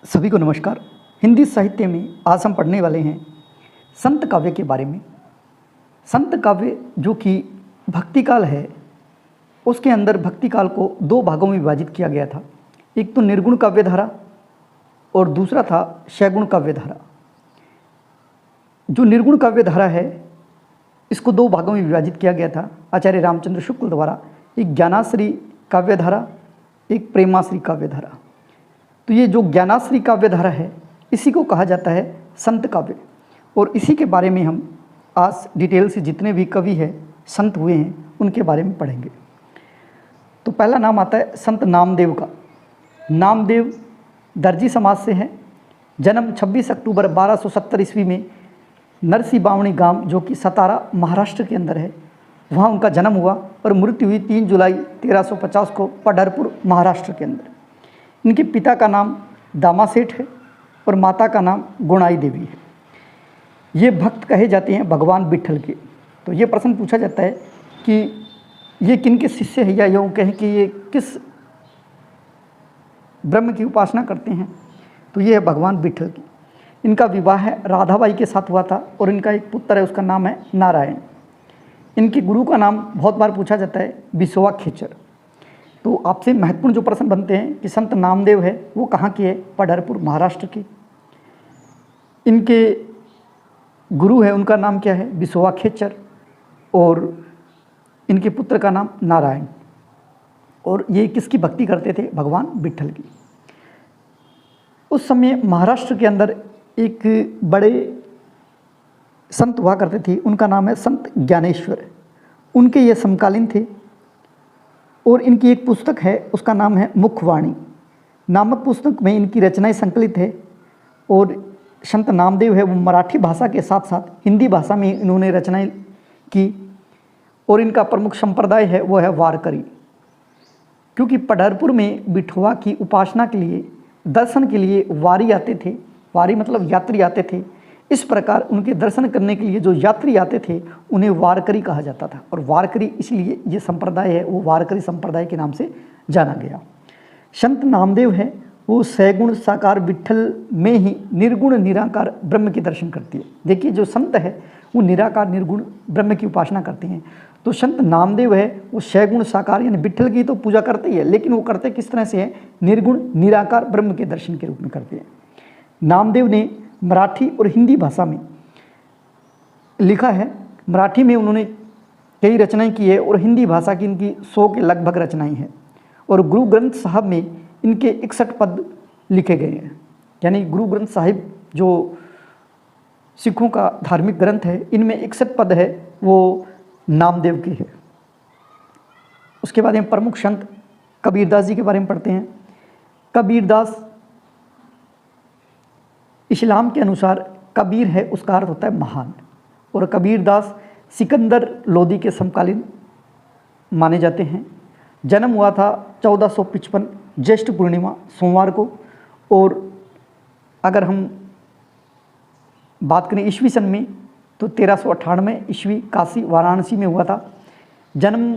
सभी को नमस्कार। हिंदी साहित्य में आज हम पढ़ने वाले हैं संत काव्य के बारे में। संत काव्य जो कि भक्ति काल है, उसके अंदर भक्ति काल को दो भागों में विभाजित किया गया था। एक तो निर्गुण काव्य धारा और दूसरा था सगुण काव्य धारा। जो निर्गुण काव्य धारा है, इसको दो भागों में विभाजित किया गया था आचार्य रामचंद्र शुक्ल द्वारा। एक ज्ञानाश्री काव्य धारा, एक प्रेमाश्री काव्य धारा। तो ये जो ज्ञानाश्री काव्य धारा है, इसी को कहा जाता है संत काव्य। और इसी के बारे में हम आज डिटेल से जितने भी कवि हैं, संत हुए हैं, उनके बारे में पढ़ेंगे। तो पहला नाम आता है संत नामदेव का। नामदेव दर्जी समाज से है। जन्म 26 अक्टूबर 1270 ईस्वी में नरसी बावणी गांव, जो कि सतारा महाराष्ट्र के अंदर है, वहाँ उनका जन्म हुआ और मृत्यु हुई 3 जुलाई 1350 को पंढरपुर महाराष्ट्र के अंदर। इनके पिता का नाम दामा सेठ है और माता का नाम गुणाई देवी है। ये भक्त कहे जाते हैं भगवान विट्ठल के। तो ये प्रश्न पूछा जाता है कि ये किन के शिष्य है, या यूँ कहें कि ये किस ब्रह्म की उपासना करते हैं। तो ये है भगवान विट्ठल की। इनका विवाह है राधाबाई के साथ हुआ था और इनका एक पुत्र है, उसका नाम है नारायण। इनके गुरु का नाम बहुत बार पूछा जाता है बिसवा खेचर। तो आपसे महत्वपूर्ण जो प्रश्न बनते हैं कि संत नामदेव है वो कहाँ के है, पंढरपुर महाराष्ट्र के। इनके गुरु है, उनका नाम क्या है, बिसवा खेचर, और इनके पुत्र का नाम नारायण। और ये किसकी भक्ति करते थे, भगवान विट्ठल की। उस समय महाराष्ट्र के अंदर एक बड़े संत हुआ करते थे, उनका नाम है संत ज्ञानेश्वर। उनके ये समकालीन थे और इनकी एक पुस्तक है, उसका नाम है मुखवाणी नामक पुस्तक में इनकी रचनाएं संकलित है। और संत नामदेव है वो मराठी भाषा के साथ साथ हिंदी भाषा में इन्होंने रचनाएं की। और इनका प्रमुख संप्रदाय है वो है वारकरी, क्योंकि पंढरपुर में विठोबा की उपासना के लिए, दर्शन के लिए वारी आते थे। वारी मतलब यात्री आते थे। इस प्रकार उनके दर्शन करने के लिए जो यात्री आते थे उन्हें वारकरी कहा जाता था। और वारकरी इसलिए ये संप्रदाय है वो वारकरी संप्रदाय के नाम से जाना गया। संत नामदेव है वो सगुण साकार विट्ठल में ही निर्गुण निराकार ब्रह्म के दर्शन करती है। देखिए, जो संत है वो निराकार निर्गुण ब्रह्म की उपासना करते हैं। तो संत नामदेव है वो सगुण साकार यानी विट्ठल की तो पूजा करते ही है, लेकिन वो करते किस तरह से है, निर्गुण निराकार ब्रह्म के दर्शन के रूप में करते हैं। नामदेव ने मराठी और हिंदी भाषा में लिखा है। मराठी में उन्होंने कई रचनाएं की है और हिंदी भाषा की इनकी 100 के लगभग रचनाएं हैं। और गुरु ग्रंथ साहब में इनके 61 पद लिखे गए हैं। यानी गुरु ग्रंथ साहिब जो सिखों का धार्मिक ग्रंथ है, इनमें 61 पद है वो नामदेव के है। उसके बाद हम प्रमुख संत कबीरदास जी के बारे में पढ़ते हैं। कबीरदास, इस्लाम के अनुसार कबीर है उसका अर्थ होता है महान। और कबीरदास सिकंदर लोदी के समकालीन माने जाते हैं। जन्म हुआ था 1455 ज्येष्ठ पूर्णिमा सोमवार को। और अगर हम बात करें ईस्वी सन में तो 1398 ईस्वी काशी वाराणसी में हुआ था। जन्म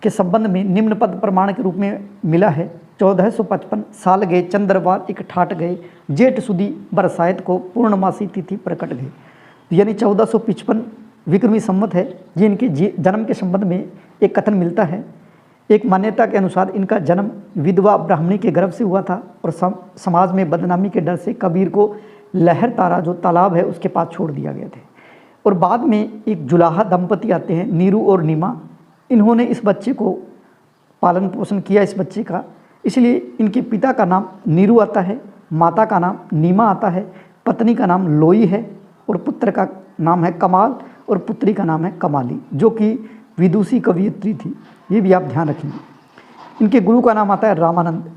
के संबंध में निम्न पद प्रमाण के रूप में मिला है। 1455 साल गए चंद्रवार एक ठाट गए, जेठ सुदी बरसात को पूर्णमासी तिथि प्रकट गए। यानी 1455 विक्रमी संवत है। ये इनके जन्म के संबंध में एक कथन मिलता है। एक मान्यता के अनुसार इनका जन्म विधवा ब्राह्मणी के गर्भ से हुआ था और समाज में बदनामी के डर से कबीर को लहर तारा जो तालाब है उसके पास छोड़ दिया गया था। और बाद में एक जुलाहा दंपति आते हैं, नीरू और नीमा। इन्होंने इस बच्चे को पालन पोषण किया, इस बच्चे का। इसलिए इनके पिता का नाम नीरू आता है, माता का नाम नीमा आता है, पत्नी का नाम लोई है और पुत्र का नाम है कमाल और पुत्री का नाम है कमाली, जो कि विदुषी कवयित्री थी। ये भी आप ध्यान रखेंगे। इनके गुरु का नाम आता है रामानंद।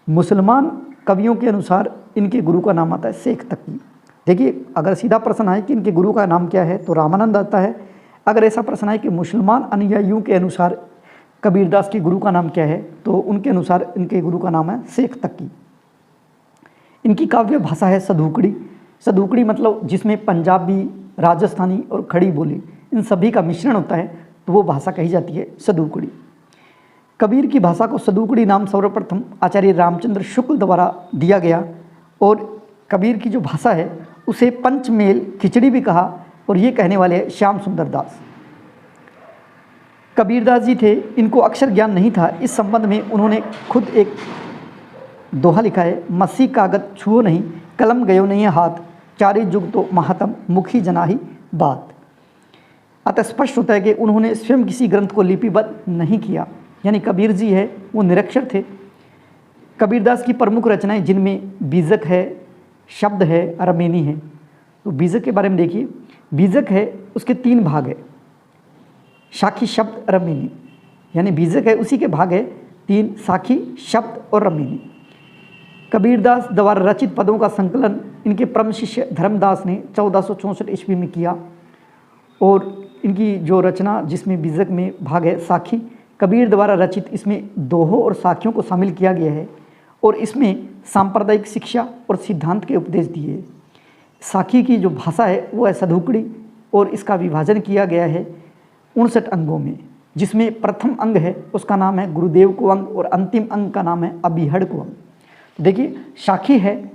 मुसलमान कवियों के अनुसार इनके गुरु का नाम आता है शेख तकी। देखिए, अगर सीधा प्रश्न आए कि इनके गुरु का नाम क्या है तो रामानंद आता है। अगर ऐसा प्रश्न आए कि मुसलमान अनुयायियों के अनुसार कबीरदास के गुरु का नाम क्या है तो उनके अनुसार इनके गुरु का नाम है शेख तकी। इनकी काव्य भाषा है सदूकड़ी। सदूकड़ी मतलब जिसमें पंजाबी, राजस्थानी और खड़ी बोली इन सभी का मिश्रण होता है, तो वो भाषा कही जाती है सदूकड़ी। कबीर की भाषा को सदूकड़ी नाम सर्वप्रथम आचार्य रामचंद्र शुक्ल द्वारा दिया गया और कबीर की जो भाषा है उसे पंचमेल खिचड़ी भी कहा, और ये कहने वाले हैं श्याम सुंदर दास। कबीरदास जी थे, इनको अक्षर ज्ञान नहीं था। इस संबंध में उन्होंने खुद एक दोहा लिखा है, मसी कागज छुओ नहीं, कलम गयो नहीं हाथ, चारे जुग तो महात्म मुखी जनाही बात। अतः स्पष्ट होता है कि उन्होंने स्वयं किसी ग्रंथ को लिपिबद्ध नहीं किया, यानी कबीर जी है वो निरक्षर थे। कबीरदास की प्रमुख रचनाएं जिनमें बीजक है, शब्द है, रमेनी है। तो बीजक के बारे में देखिए, बीजक है उसके 3 भाग है, साखी, शब्द, रमेनी। यानी बीजक है उसी के भाग है 3, साखी, शब्द और रमेनी। कबीरदास द्वारा रचित पदों का संकलन इनके परम शिष्य धर्मदास ने 1464 ईस्वी में किया, और इनकी जो रचना जिसमें बीजक में भाग है साखी, कबीर द्वारा रचित, इसमें दोहों और साखियों को शामिल किया गया है, और इसमें सांप्रदायिक शिक्षा और सिद्धांत के उपदेश दिए। साखी की जो भाषा है वो है सधुकड़ी, और इसका विभाजन किया गया है 59 अंगों में, जिसमें प्रथम अंग है उसका नाम है गुरुदेव को अंग, और अंतिम अंग का नाम है अभिहड़ को अंग। देखिए साखी है,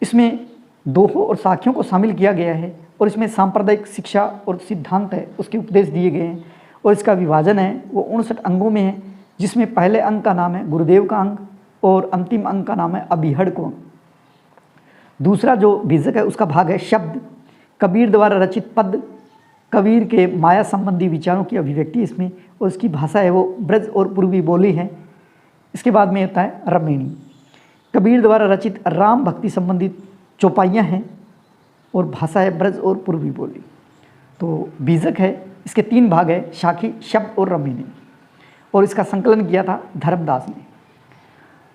इसमें दोहों और साखियों को शामिल किया गया है, और इसमें सांप्रदायिक शिक्षा और सिद्धांत है उसके उपदेश दिए गए हैं, और इसका विभाजन है वो 59 अंगों में है, जिसमें पहले अंग का नाम है गुरुदेव का अंग, और अंतिम अंग का नाम है अभिहड़ को अंग। दूसरा जो बीजक है उसका भाग है शब्द, कबीर द्वारा रचित पद, कबीर के माया संबंधी विचारों की अभिव्यक्ति इसमें, और इसकी भाषा है वो ब्रज और पूर्वी बोली है। इसके बाद में होता है रमेणी, कबीर द्वारा रचित राम भक्ति संबंधित चौपाइयाँ हैं, और भाषा है ब्रज और पूर्वी बोली। तो बीजक है, इसके 3 भाग है, साखी, शब्द और रमेणी, और इसका संकलन किया था धर्मदास ने।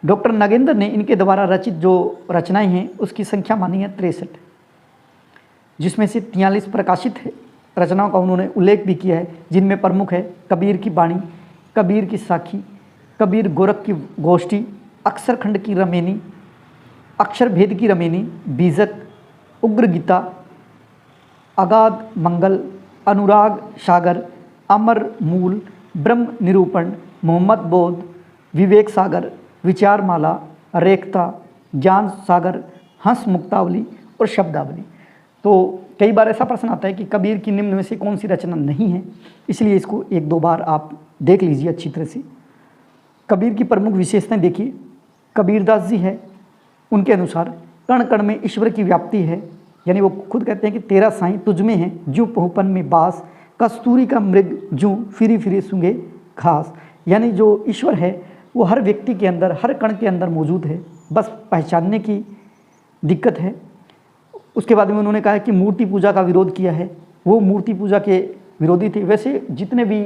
डॉक्टर नगेंद्र ने इनके द्वारा रचित जो रचनाएं हैं उसकी संख्या मानी है 63, जिसमें से 43 प्रकाशित है रचनाओं का उन्होंने उल्लेख भी किया है, जिनमें प्रमुख है कबीर की बाणी, कबीर की साखी, कबीर गोरख की गोष्ठी, अक्षर खंड की रमेनी, अक्षर भेद की रमेनी, बीजक, उग्र गीता, अगाध मंगल, अनुराग सागर, अमर मूल, ब्रह्म निरूपण, मोहम्मद बोध, विवेक सागर, विचारमाला, रेखता, ज्ञान सागर, हंस मुक्तावली और शब्दावली। तो कई बार ऐसा प्रश्न आता है कि कबीर की निम्न में से कौन सी रचना नहीं है, इसलिए इसको 1-2 बार आप देख लीजिए अच्छी तरह से। कबीर की प्रमुख विशेषताएं देखिए, कबीरदास जी है उनके अनुसार कण कण में ईश्वर की व्याप्ति है, यानी वो खुद कहते हैं कि तेरा साईं तुझ में है, जू पहुपन में बास, कस्तूरी का मृग जू फिरी फिरी सूंघे घास। यानी जो ईश्वर है वो हर व्यक्ति के अंदर, हर कण के अंदर मौजूद है, बस पहचानने की दिक्कत है। उसके बाद में उन्होंने कहा कि मूर्ति पूजा का विरोध किया है, वो मूर्ति पूजा के विरोधी थे। वैसे जितने भी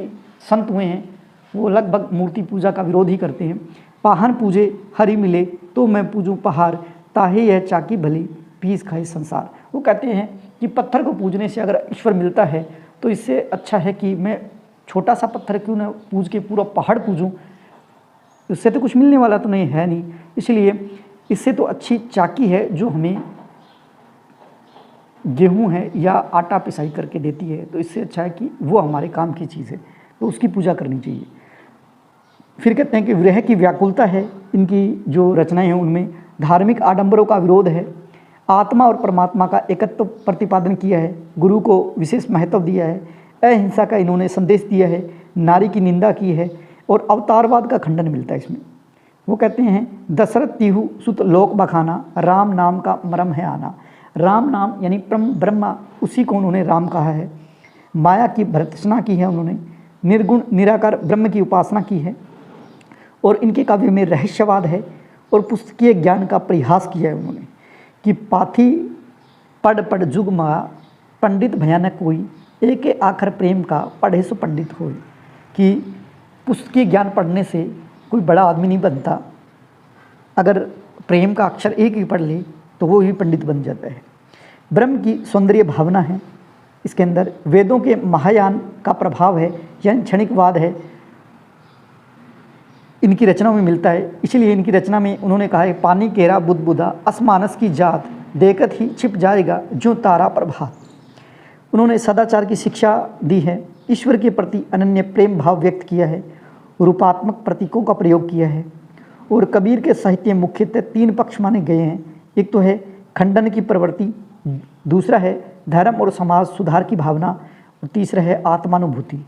संत हुए हैं वो लगभग मूर्ति पूजा का विरोध ही करते हैं। पाहन पूजे हरि मिले तो मैं पूजूं पहाड़, ताहे यह चाकी भली पीस खाए संसार। वो कहते हैं कि पत्थर को पूजने से अगर ईश्वर मिलता है तो इससे अच्छा है कि मैं छोटा सा पत्थर क्यों ना पूज के पूरा पहाड़ पूजूं, इससे तो कुछ मिलने वाला तो नहीं है नहीं, इसलिए इससे तो अच्छी चाकी है जो हमें गेहूं है या आटा पिसाई करके देती है, तो इससे अच्छा है कि वो हमारे काम की चीज़ है, तो उसकी पूजा करनी चाहिए। फिर कहते हैं कि विरह की व्याकुलता है, इनकी जो रचनाएं हैं उनमें धार्मिक आडंबरों का विरोध है, आत्मा और परमात्मा का एकत्व प्रतिपादन किया है, गुरु को विशेष महत्व दिया है, अहिंसा का इन्होंने संदेश दिया है, नारी की निंदा की है, और अवतारवाद का खंडन मिलता है इसमें। वो कहते हैं दशरथ तिहु सुत लोक बखाना, राम नाम का मरम है आना। राम नाम यानी ब्रह्मा, उसी को उन्होंने राम कहा है। माया की भर्त्सना की है उन्होंने, निर्गुण निराकार ब्रह्म की उपासना की है, और इनके काव्य में रहस्यवाद है और पुस्तकीय ज्ञान का परिहास किया है उन्होंने कि पाथी पढ़ पढ़ जुग मा पंडित भयानक कोई, एक आखर प्रेम का पढ़े सो पंडित होई। कि पुस्तकीय ज्ञान पढ़ने से कोई बड़ा आदमी नहीं बनता, अगर प्रेम का अक्षर एक ही पढ़ ले तो वो ही पंडित बन जाता है। ब्रह्म की सौंदर्य भावना है इसके अंदर, वेदों के महायान का प्रभाव है, यानी क्षणिकवाद है, इनकी रचनाओं में मिलता है। इसलिए इनकी रचना में उन्होंने कहा है पानी केरा बुदबुदा असमानस की जात, देखत ही छिप जाएगा जो तारा प्रभात। उन्होंने सदाचार की शिक्षा दी है, ईश्वर के प्रति अनन्य प्रेम भाव व्यक्त किया है, रूपात्मक प्रतीकों का प्रयोग किया है। और कबीर के साहित्य मुख्यतः 3 पक्ष माने गए हैं। एक तो है खंडन की प्रवृत्ति, दूसरा है धर्म और समाज सुधार की भावना, और तीसरा है आत्मानुभूति।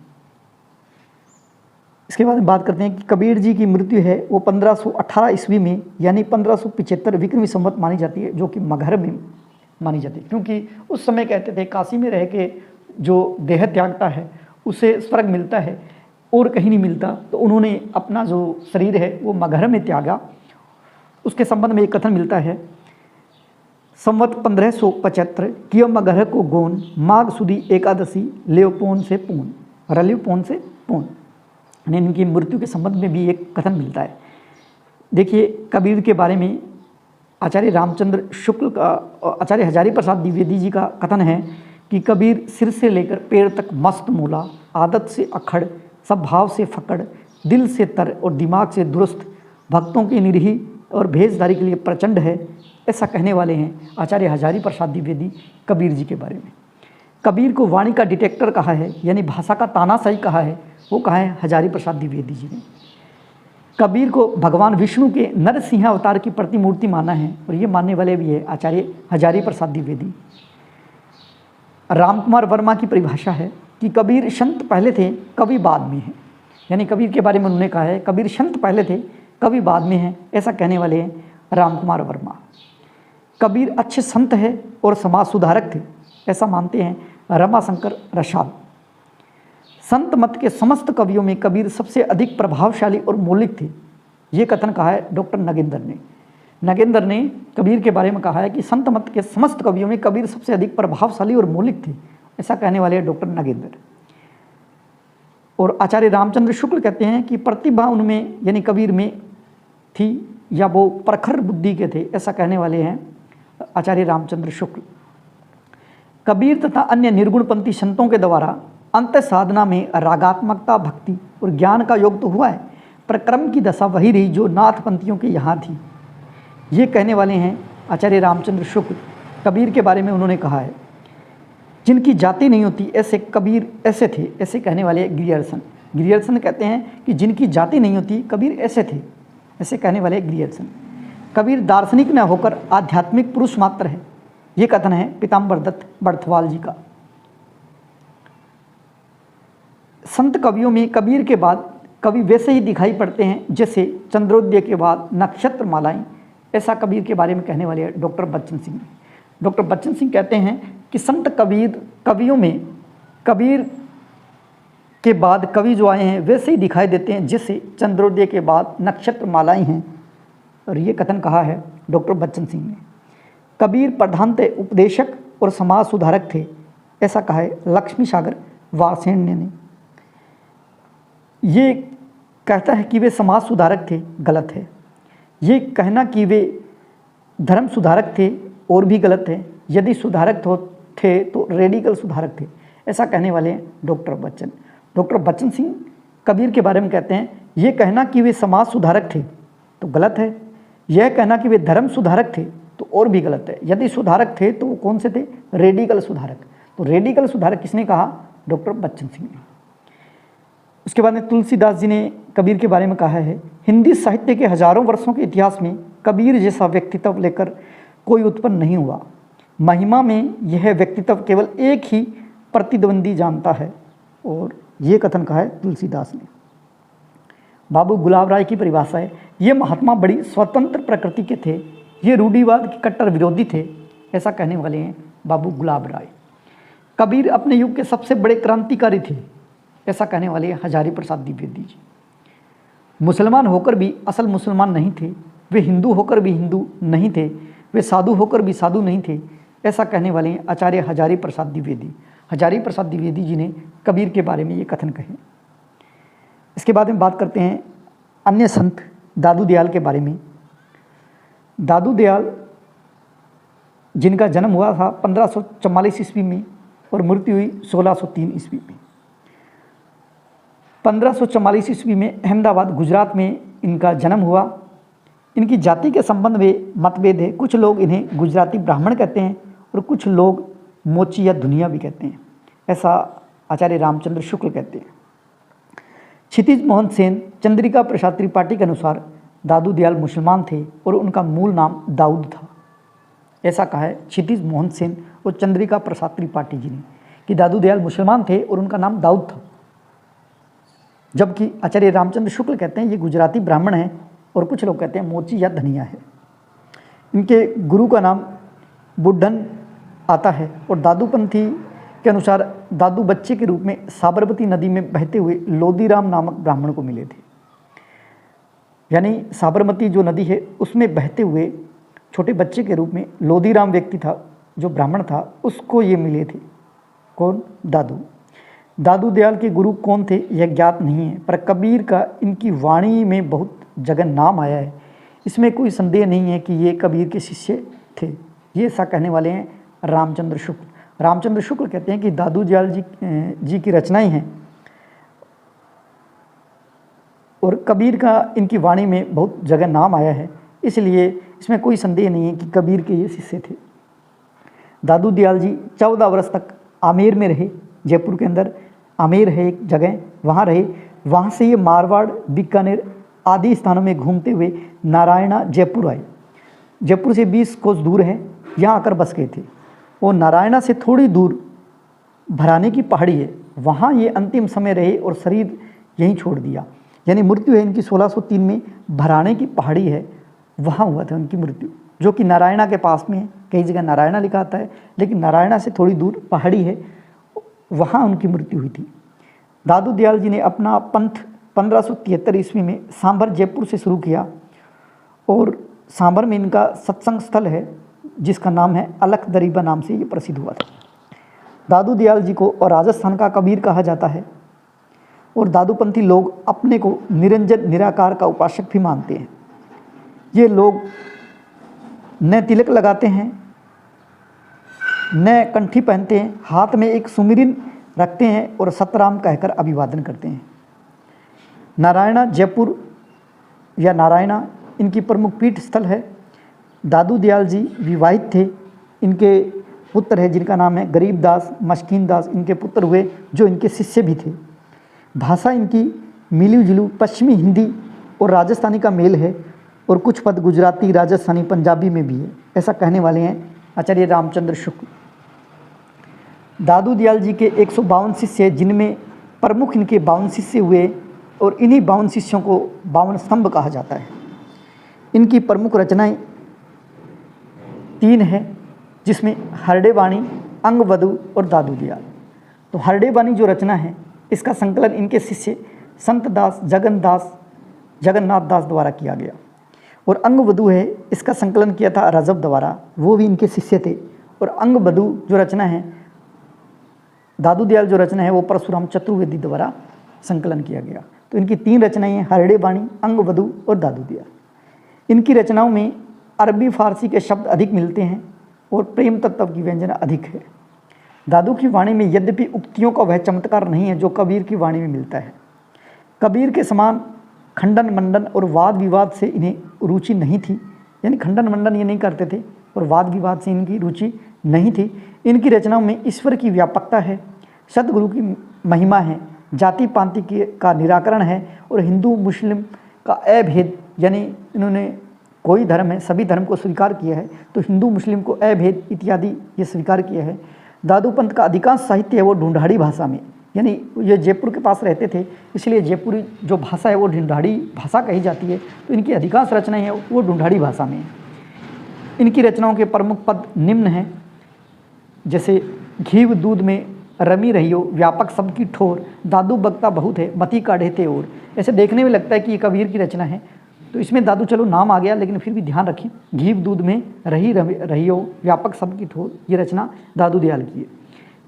इसके बाद में बात करते हैं कि कबीर जी की मृत्यु है वो 1518 ईस्वी में यानी 1575 विक्रमी संवत मानी जाती है, जो कि मगहर में मानी जाती है, क्योंकि उस समय कहते थे काशी में रह के जो देह त्यागता है उसे स्वर्ग मिलता है और कहीं नहीं मिलता, तो उन्होंने अपना जो शरीर है वो मगहर में त्यागा। उसके संबंध में एक कथन मिलता है, संवत 1575 कियो मगहर को गोन, माघ सुदी एकादशी लेवपोन से पून, रलिवपोन से पून। यानी इनकी मृत्यु के संबंध में भी एक कथन मिलता है। देखिए कबीर के बारे में आचार्य रामचंद्र शुक्ल का, आचार्य हजारी प्रसाद द्विवेदी जी का कथन है कि कबीर सिर से लेकर पैर तक मस्त मूला, आदत से अखड़, सब भाव से फकड़, दिल से तर और दिमाग से दुरुस्त, भक्तों की निरीही और भेजदारी के लिए प्रचंड है, ऐसा कहने वाले हैं आचार्य हजारी प्रसाद द्विवेदी कबीर जी के बारे में। कबीर को वाणी का डिटेक्टर कहा है, यानी भाषा का तानाशाही कहा है, वो कहा है हजारी प्रसाद द्विवेदी जी ने। कबीर को भगवान विष्णु के नरसिंह अवतार की प्रतिमूर्ति माना है, और ये मानने वाले भी है आचार्य हजारी प्रसाद द्विवेदी। रामकुमार वर्मा की परिभाषा है कि कबीर संत पहले थे, कवि बाद में है। यानी कबीर के बारे में उन्होंने कहा है कबीर संत पहले थे, कवि बाद में है, ऐसा कहने वाले हैं रामकुमार वर्मा। कबीर अच्छे संत है और समाज सुधारक थे, ऐसा मानते हैं रमाशंकर रसाल। संत मत के समस्त कवियों में कबीर सबसे अधिक प्रभावशाली और मौलिक थे, ये कथन कहा है डॉक्टर नगेंद्र ने। नगेंद्र ने कबीर के बारे में कहा है कि संत मत के समस्त कवियों में कबीर सबसे अधिक प्रभावशाली और मौलिक थे, ऐसा कहने वाले हैं डॉक्टर नगेंद्र। और आचार्य रामचंद्र शुक्ल कहते हैं कि प्रतिभा उनमें यानी कबीर में थी, या वो प्रखर बुद्धि के थे, ऐसा कहने वाले हैं आचार्य रामचंद्र शुक्ल। कबीर तथा अन्य निर्गुणपंथी संतों के द्वारा अंत साधना में रागात्मकता, भक्ति और ज्ञान का योग तो हुआ है, पर क्रम की दशा वही रही जो नाथपंथियों के यहाँ थी, ये कहने वाले हैं आचार्य रामचंद्र शुक्ल। कबीर के बारे में उन्होंने कहा है जिनकी जाति नहीं होती ऐसे कबीर ऐसे थे, ऐसे कहने वाले ग्रियर्सन। ग्रियर्सन कहते हैं कि जिनकी जाति नहीं होती कबीर ऐसे थे, ऐसे कहने वाले ग्रियर्सन। कबीर दार्शनिक न होकर आध्यात्मिक पुरुष मात्र है, ये कथन है पीताम्बर दत्त बर्थवाल जी का। संत कवियों में कबीर के बाद कवि वैसे ही दिखाई पड़ते हैं जैसे चंद्रोदय के बाद नक्षत्र मालाएं, ऐसा कबीर के बारे में कहने वाले हैं डॉक्टर बच्चन सिंह। डॉक्टर बच्चन सिंह कहते हैं कि संत कवियों में कबीर के बाद कवि जो आए हैं वैसे ही दिखाई देते हैं जैसे चंद्रोदय के बाद नक्षत्र मालाएं हैं, और ये कथन कहा है डॉक्टर बच्चन सिंह ने। कबीर प्रधानतः उपदेशक और समाज सुधारक थे, ऐसा कहा है लक्ष्मी सागर वार्षेण्य ने। ये कहता है कि वे समाज सुधारक थे, गलत है। ये कहना कि वे धर्म सुधारक थे और भी गलत है। यदि सुधारक थे तो रेडिकल सुधारक थे, ऐसा कहने वाले हैं डॉक्टर बच्चन। डॉक्टर बच्चन सिंह कबीर के बारे में कहते हैं ये कहना कि वे समाज सुधारक थे तो गलत है, यह कहना कि वे धर्म सुधारक थे तो और भी गलत है। यदि सुधारक थे तो वो कौन से थे? रेडिकल सुधारक। तो रेडिकल सुधारक किसने कहा? डॉक्टर बच्चन सिंह ने। उसके बाद में तुलसीदास जी ने कबीर के बारे में कहा है हिंदी साहित्य के हजारों वर्षों के इतिहास में कबीर जैसा व्यक्तित्व लेकर कोई उत्पन्न नहीं हुआ। महिमा में यह व्यक्तित्व केवल एक ही प्रतिद्वंदी जानता है, और ये कथन कहा है तुलसीदास ने। बाबू गुलाब राय की परिभाषा है ये महात्मा बड़ी स्वतंत्र प्रकृति के थे, ये रूढ़िवाद के कट्टर विरोधी थे, ऐसा कहने वाले हैं बाबू गुलाब राय। कबीर अपने युग के सबसे बड़े क्रांतिकारी थे, ऐसा कहने वाले हैं हजारी प्रसाद द्विवेदी जी। मुसलमान होकर भी असल मुसलमान नहीं थे, वे हिंदू होकर भी हिंदू नहीं थे, वे साधु होकर भी साधु नहीं थे, ऐसा कहने वाले हैं आचार्य हजारी प्रसाद द्विवेदी। हजारी प्रसाद द्विवेदी जी ने कबीर के बारे में ये कथन कहे। इसके बाद में बात करते हैं अन्य संत दादू दयाल के बारे में। दादू दयाल जिनका जन्म हुआ था 1544 ईस्वी में और मृत्यु हुई 1603 ईस्वी में। 1544 ईस्वी में अहमदाबाद गुजरात में इनका जन्म हुआ। इनकी जाति के संबंध में मतभेद है, कुछ लोग इन्हें गुजराती ब्राह्मण कहते हैं और कुछ लोग मोची या दुनिया भी कहते हैं, ऐसा आचार्य रामचंद्र शुक्ल कहते हैं। क्षितिज मोहन सेन चंद्रिका प्रसाद त्रिपाठी के अनुसार दादू दयाल मुसलमान थे और उनका मूल नाम दाऊद था। ऐसा कहा है क्षितिज मोहन सेन और चंद्रिका प्रसाद त्रिपाठी जी ने कि दादू दयाल मुसलमान थे और उनका नाम दाऊद था, जबकि आचार्य रामचंद्र शुक्ल कहते हैं ये गुजराती ब्राह्मण हैं और कुछ लोग कहते हैं मोची या धनिया है। इनके गुरु का नाम बुढ़न आता है और दादूपंथी के अनुसार दादू बच्चे के रूप में साबरमती नदी में बहते हुए लोदीराम नामक ब्राह्मण को मिले थे। यानी साबरमती जो नदी है उसमें बहते हुए छोटे बच्चे के रूप में लोदीराम व्यक्ति था जो ब्राह्मण था, उसको ये मिले थे। कौन? दादू। दादू दयाल के गुरु कौन थे यह ज्ञात नहीं है, पर कबीर का इनकी वाणी में बहुत जगह नाम आया है। इसमें कोई संदेह नहीं है कि ये कबीर के शिष्य थे। ये ऐसा कहने वाले हैं रामचंद्र शुक्ल। रामचंद्र शुक्ल कहते हैं कि दादू दयाल जी की रचनाएं हैं और कबीर का इनकी वाणी में बहुत जगह नाम आया है, इसलिए इसमें कोई संदेह नहीं है कि कबीर के ये शिष्य थे। दादू दयाल जी 14 वर्ष तक आमेर में रहे। जयपुर के अंदर आमेर है एक जगह, वहाँ रहे। वहाँ से ये मारवाड़, बीकानेर आदि स्थानों में घूमते हुए नारायणा जयपुर आए। जयपुर से 20 कोस दूर है, यहाँ आकर बस गए थे। और नारायणा से थोड़ी दूर भराने की पहाड़ी है, वहाँ ये अंतिम समय रहे और शरीर यहीं छोड़ दिया। यानी मृत्यु है इनकी 1603 में भराने की पहाड़ी है, वहाँ हुआ था उनकी मृत्यु, जो कि नारायणा के पास में है। कई जगह नारायणा लिखा आता है, लेकिन नारायणा से थोड़ी दूर पहाड़ी है, वहाँ उनकी मृत्यु हुई थी। दादू दयाल जी ने अपना पंथ 1573 ईस्वी में सांभर जयपुर से शुरू किया और सांभर में इनका सत्संग स्थल है जिसका नाम है अलख दरीबा, नाम से ये प्रसिद्ध हुआ था। दादू दयाल जी को और राजस्थान का कबीर कहा जाता है और दादूपंथी लोग अपने को निरंजन निराकार का उपासक भी मानते हैं। ये लोग न तिलक लगाते हैं, न कंठी पहनते हैं, हाथ में एक सुमिरन रखते हैं और सतराम कहकर अभिवादन करते हैं। नारायणा जयपुर या नारायणा इनकी प्रमुख पीठ स्थल है। दादू दयाल जी विवाहित थे। इनके पुत्र है जिनका नाम है गरीब दास, मस्कीन दास, इनके पुत्र हुए जो इनके शिष्य भी थे। भाषा इनकी मिली जुली पश्चिमी हिंदी और राजस्थानी का मेल है और कुछ पद गुजराती, राजस्थानी, पंजाबी में भी है, ऐसा कहने वाले हैं आचार्य रामचंद्र शुक्ल। दादू दयाल जी के 152 शिष्य, जिनमें प्रमुख इनके 52 शिष्य हुए और इन्हीं 52 शिष्यों को 52 स्तंभ कहा जाता है। इनकी प्रमुख रचनाएं 3 हैं, जिसमें हरडे वाणी, अंगवधु और दादू दयाल। तो हरडे वाणी जो रचना है इसका संकलन इनके शिष्य संत दास जगन्नाथ दास द्वारा किया गया और अंगवधु है इसका संकलन किया था रजब द्वारा, वो भी इनके शिष्य थे। और अंगवधु जो रचना है, दादू दयाल जो रचना है वो परशुराम चतुर्वेदी द्वारा संकलन किया गया। तो इनकी 3 रचनाएं हैं, हरडे वाणी, अंगवधु और दादू दयाल। इनकी रचनाओं में अरबी फारसी के शब्द अधिक मिलते हैं और प्रेम तत्व की व्यंजन अधिक है। दादू की वाणी में यद्यपि उक्तियों का वह चमत्कार नहीं है जो कबीर की वाणी में मिलता है। कबीर के समान खंडन मंडन और वाद विवाद से इन्हें रुचि नहीं थी, यानी खंडन मंडन ये नहीं करते थे और वाद विवाद से इनकी रुचि नहीं थी। इनकी रचनाओं में ईश्वर की व्यापकता है, सदगुरु की महिमा है, जाति पांति का निराकरण है और हिंदू मुस्लिम का अभेद, यानी इन्होंने कोई धर्म है सभी धर्म को स्वीकार किया है, तो हिंदू मुस्लिम को अभेद इत्यादि ये स्वीकार किया है। दादू पंथ का अधिकांश साहित्य है वो ढूंढाड़ी भाषा में, यानी ये जयपुर के पास रहते थे इसलिए जयपुरी जो भाषा है वो ढूंढाड़ी भाषा कही जाती है। तो इनकी अधिकांश रचनाएं हैं वो ढूंढाड़ी भाषा में है। इनकी रचनाओं के प्रमुख पद निम्न हैं, जैसे घीव दूध में रमी रहियो, व्यापक सबकी ठोर, दादू बगता बहुत है, मती काढ़े थे और। ऐसे देखने में लगता है कि ये कबीर की रचना है, तो इसमें दादू चलो नाम आ गया लेकिन फिर भी ध्यान रखें, घीव दूध में रहियो, व्यापक सबकी ठोर, ये रचना दादू दयाल की है।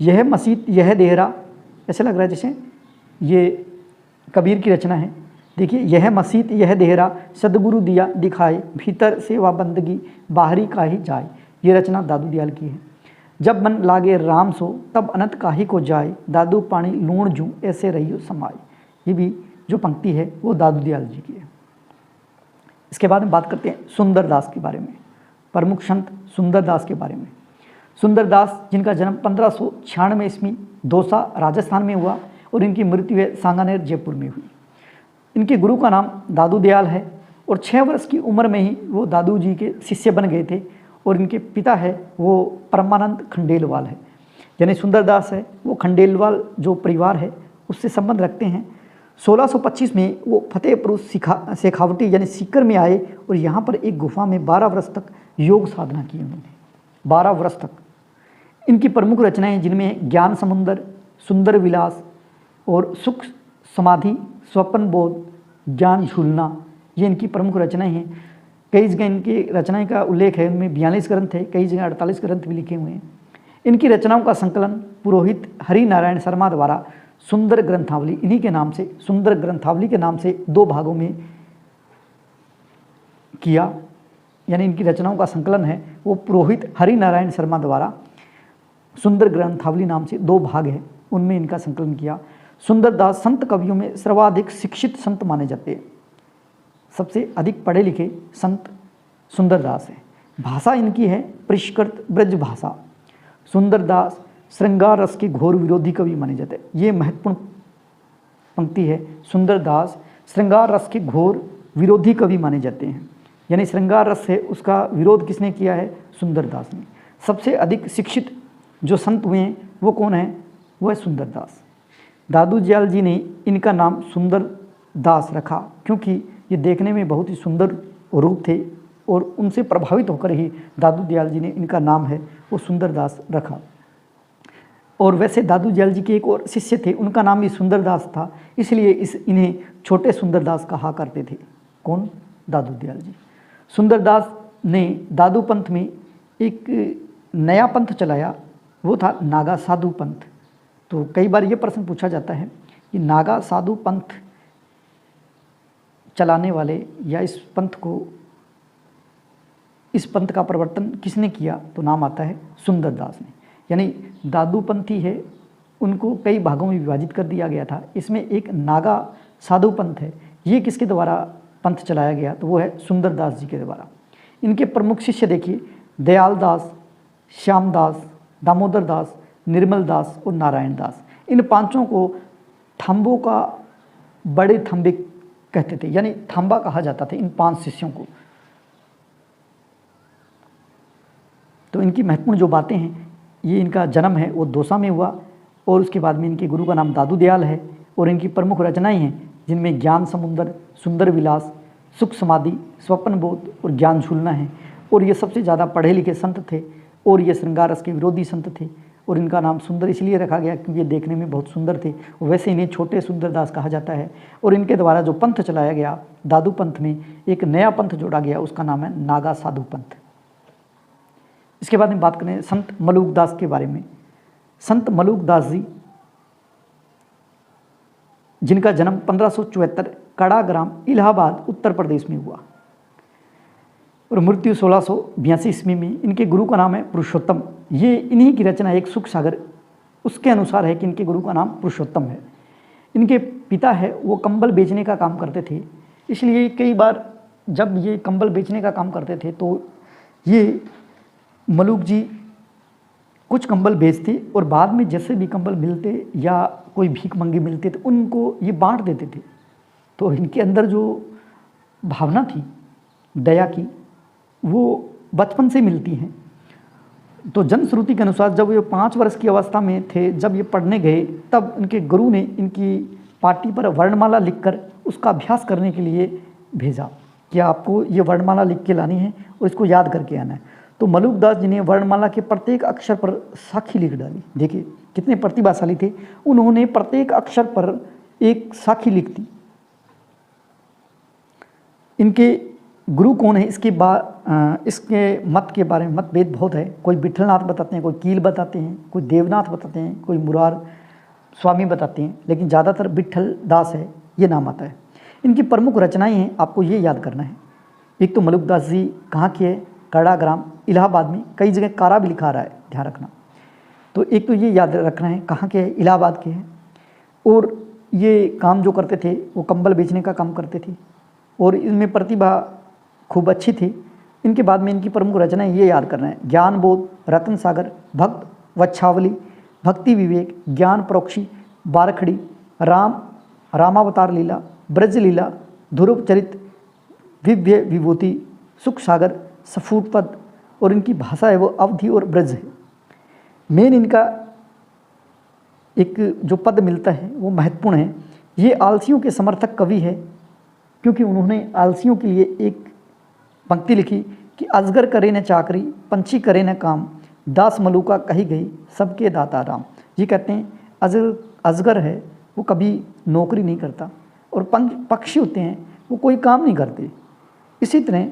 यह मसीत यह देहरा, ऐसे लग रहा है जैसे ये कबीर की रचना है। देखिए, यह मसीत यह देहरा, सदगुरु दिया दिखाए, भीतर सेवा बंदगी बाहरी का ही जाए, ये रचना दादू दयाल की है। जब मन लागे राम सो तब अनंत काहे को जाए, दादू पानी लूण जूं ऐसे रहियो समाए, ये भी जो पंक्ति है वो दादू दयाल जी की है। इसके बाद में बात करते हैं सुंदर दास के बारे में, प्रमुख संत सुंदर दास के बारे में। सुंदर दास जिनका जन्म 1596 ईस्वी दौसा राजस्थान में हुआ और इनकी मृत्यु है सांगानेर जयपुर में हुई। इनके गुरु का नाम दादू दयाल है और 6 वर्ष की उम्र में ही वो दादू जी के शिष्य बन गए थे और इनके पिता है वो परमानंद खंडेलवाल है। यानी सुंदरदास है वो खंडेलवाल जो परिवार है उससे संबंध रखते हैं। 1625 में वो फतेहपुर शेखावटी यानी सीकर में आए और यहाँ पर एक गुफा में 12 वर्ष तक योग साधना की उन्होंने, 12 वर्ष तक। इनकी प्रमुख रचनाएं जिनमें ज्ञान समुंदर, सुंदर विलास और सुख समाधि, स्वप्न बोध, ज्ञान झूलना, ये इनकी प्रमुख रचनाएं हैं। कई जगह इनकी रचनाएं का उल्लेख है, उनमें 42 ग्रंथ है, कई जगह 48 ग्रंथ भी लिखे हुए हैं। इनकी रचनाओं का संकलन पुरोहित हरि नारायण शर्मा द्वारा सुंदर ग्रंथावली, इन्हीं के नाम से, सुंदर ग्रंथावली के नाम से 2 भागों में किया। यानी इनकी रचनाओं का संकलन है वो पुरोहित हरि नारायण शर्मा द्वारा सुंदर ग्रंथावली नाम से 2 भाग है, उनमें इनका संकलन किया। सुंदरदास संत कवियों में सर्वाधिक शिक्षित संत माने जाते हैं, सबसे अधिक पढ़े लिखे संत सुंदरदास है। भाषा इनकी है परिष्कृत ब्रज भाषा। सुंदरदास श्रृंगार रस के घोर विरोधी कवि माने जाते हैं। ये महत्वपूर्ण पंक्ति है, सुंदरदास श्रृंगार रस के घोर विरोधी कवि माने जाते हैं। यानी श्रृंगार रस है उसका विरोध किसने किया है? सुंदरदास ने। सबसे अधिक शिक्षित जो संत हुए हैं वो कौन है? वो है सुंदरदास। दादू दयाल जी ने इनका नाम सुंदरदास रखा क्योंकि ये देखने में बहुत ही सुंदर रूप थे और उनसे प्रभावित होकर ही दादू दयाल जी ने इनका नाम है वो सुंदरदास रखा। और वैसे दादू दयाल जी के एक और शिष्य थे, उनका नाम भी सुंदरदास था, इसलिए इन्हें छोटे सुंदरदास कहा करते थे। कौन? दादू दयाल जी। सुंदरदास ने दादू पंथ में एक नया पंथ चलाया, वो था नागा साधु पंथ। तो कई बार ये प्रश्न पूछा जाता है कि नागा साधु पंथ चलाने वाले या इस पंथ का प्रवर्तन किसने किया? तो नाम आता है सुंदरदास ने। यानी दादू पंथी है उनको कई भागों में विभाजित कर दिया गया था, इसमें एक नागा साधु पंथ है, ये किसके द्वारा पंथ चलाया गया? तो वो है सुंदरदास जी के द्वारा। इनके प्रमुख शिष्य देखिए दयाल दास, श्यामदास, दामोदर दास, निर्मल दास और नारायण दास। इन पांचों को थंबों का बड़े थंबे कहते थे, यानी थंबा कहा जाता था इन 5 शिष्यों को। तो इनकी महत्वपूर्ण जो बातें हैं, ये इनका जन्म है वो दौसा में हुआ और उसके बाद में इनके गुरु का नाम दादू दयाल है और इनकी प्रमुख रचनाएं हैं जिनमें ज्ञान समुंदर, सुंदर विलास, सुख समाधि, स्वप्न बोध और ज्ञान झूलना है। और ये सबसे ज़्यादा पढ़े लिखे संत थे और ये श्रृंगार रस के विरोधी संत थे और इनका नाम सुंदर इसलिए रखा गया क्योंकि ये देखने में बहुत सुंदर थे। वैसे इन्हें छोटे सुंदरदास कहा जाता है। और इनके द्वारा जो पंथ चलाया गया दादू पंथ में, एक नया पंथ जोड़ा गया, उसका नाम है नागा साधु पंथ। इसके बाद में बात करें संत मलूक दास के बारे में। संत मलूक दास जी जिनका जन्म 1574 कड़ा ग्राम इलाहाबाद उत्तर प्रदेश में हुआ और मृत्यु 1682 ईस्वी में। इनके गुरु का नाम है पुरुषोत्तम। ये इन्हीं की रचना एक सुख सागर उसके अनुसार है कि इनके गुरु का नाम पुरुषोत्तम है। इनके पिता है वो कंबल बेचने का काम करते थे, इसलिए कई बार जब ये कंबल बेचने का काम करते थे तो ये मलूक जी कुछ कंबल बेचते और बाद में जैसे भी कंबल मिलते या कोई भीख मंगी मिलते तो उनको ये बांट देते थे। तो इनके अंदर जो भावना थी दया की वो बचपन से मिलती हैं। तो जनश्रुति के अनुसार जब ये 5 वर्ष की अवस्था में थे, जब ये पढ़ने गए, तब इनके गुरु ने इनकी पाटी पर वर्णमाला लिखकर उसका अभ्यास करने के लिए भेजा कि आपको ये वर्णमाला लिख के लानी है और इसको याद करके आना है। तो मलूक दास जी ने वर्णमाला के प्रत्येक अक्षर पर साखी लिख डाली। देखिए कितने प्रतिभाशाली थे, उन्होंने प्रत्येक अक्षर पर एक साखी लिख दी। इनके गुरु कौन है इसके मत के बारे में मतभेद बहुत है। कोई विठलनाथ बताते हैं, कोई कील बताते हैं, कोई देवनाथ बताते हैं, कोई मुरार स्वामी बताते हैं, लेकिन ज़्यादातर विठल दास है ये नाम आता है। इनकी प्रमुख रचनाएं हैं, आपको ये याद करना है। एक तो मलूक दास जी कहाँ के है? कड़ा ग्राम इलाहाबाद में, कई जगह कारा भी लिखा रहा है, ध्यान रखना। तो एक तो ये याद रखना है कहाँ के है? इलाहाबाद के हैं। और ये काम जो करते थे वो कंबल बेचने का काम करते थे और इनमें प्रतिभा खूब अच्छी थी। इनके बाद में इनकी प्रमुख रचनाएं ये याद करना है: ज्ञान बोध, रतन सागर, भक्त वच्छावली, भक्ति विवेक, ज्ञान प्रोक्षी, बारखड़ी, रामावतार लीला, ब्रज लीला, ध्रुव चरित, विव्य विभूति, सुख सागर, सफूट पद और इनकी भाषा है वो अवधी और ब्रज है। मेन इनका एक जो पद मिलता है वो महत्वपूर्ण है। ये आलसियों के समर्थक कवि है, क्योंकि उन्होंने आलसियों के लिए एक पंक्ति लिखी कि अजगर करे न चाकरी, पंछी करे न काम, दास मलूका कही गई, सबके दाता राम। ये कहते हैं अजगर है वो कभी नौकरी नहीं करता, और पक्षी होते हैं वो कोई काम नहीं करते। इसी तरह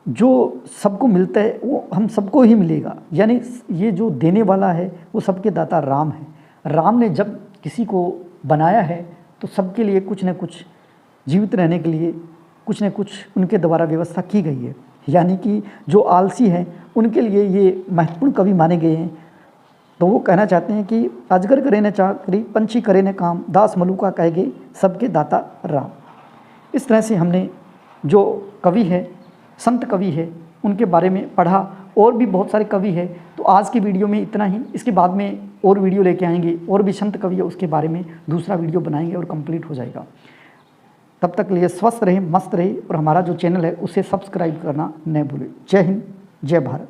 जो सबको मिलता है वो हम सबको ही मिलेगा, यानी ये जो देने वाला है वो सबके दाता राम है। राम ने जब किसी को बनाया है तो सबके लिए कुछ न कुछ जीवित रहने के लिए कुछ न कुछ उनके द्वारा व्यवस्था की गई है। यानी कि जो आलसी हैं उनके लिए ये महत्वपूर्ण कवि माने गए हैं। तो वो कहना चाहते हैं कि अजगर करे न चाकरी, पंछी करे न काम, दास मलूका कहे गए, सबके दाता राम। इस तरह से हमने जो कवि है, संत कवि है, उनके बारे में पढ़ा। और भी बहुत सारे कवि है, तो आज की वीडियो में इतना ही। इसके बाद में और वीडियो लेके आएंगे, और भी संत कवि है उसके बारे में दूसरा वीडियो बनाएंगे और कंप्लीट हो जाएगा। तब तक लिए स्वस्थ रहे, मस्त रहे, और हमारा जो चैनल है उसे सब्सक्राइब करना न भूलें। जय हिंद, जय भारत।